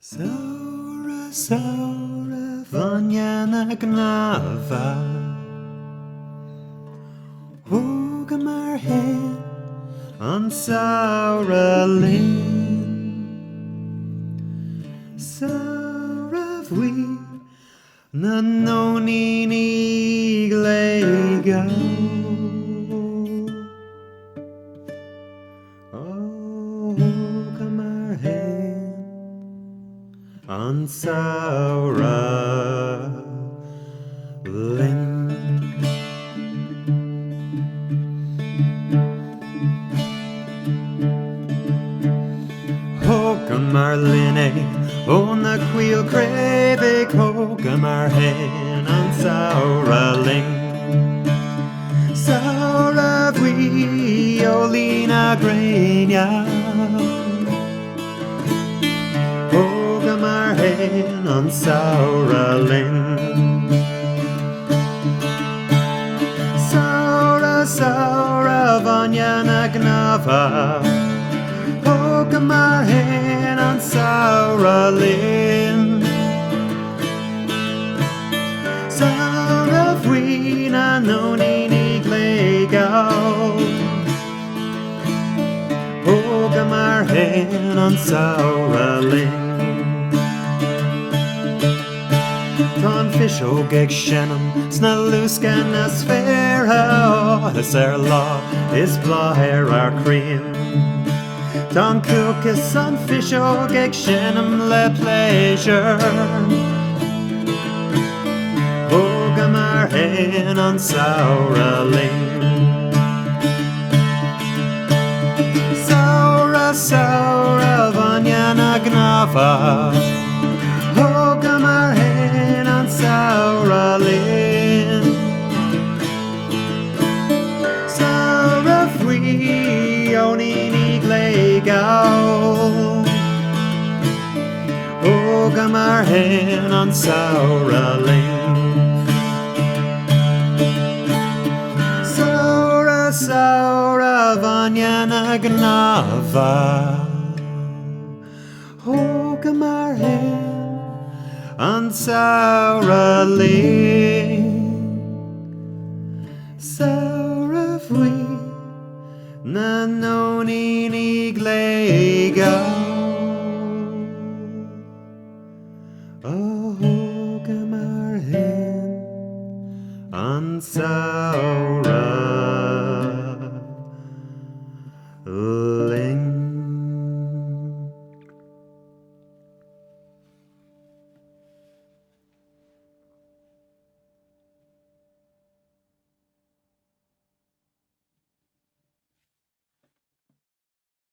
Saura, saura, vanya na gnava. Hoga mar hen an saura lin. Saura vwi na noni ni glega. Hoga mar hen an saura lin. Hogamar linne, o na quil creve, hogamar hen an saura ling. Saura vi olina grenia. Hogamar hen an saura ling. Saura, saura vanya na gnava. Hogamar hen an saura lin. Saura fwi na noni ni glegao. Hogamar hen an saura lin. Ton fish o geg shenum, sna luska na sfera. His law is blah hair our cream. Don cookus on fish o geg shenum le pleasure. Hogamar hen an saura ling. Saura, saura vanya na gnava. Hogamar hen an saura lin. Saura fwi oni ni glegao. Hogamar hen an saura ling. Saura, saura vanya na gnava. Hogamar hen an saura ling. Saura fwi na noni ni glegao. Hogamar hen an saura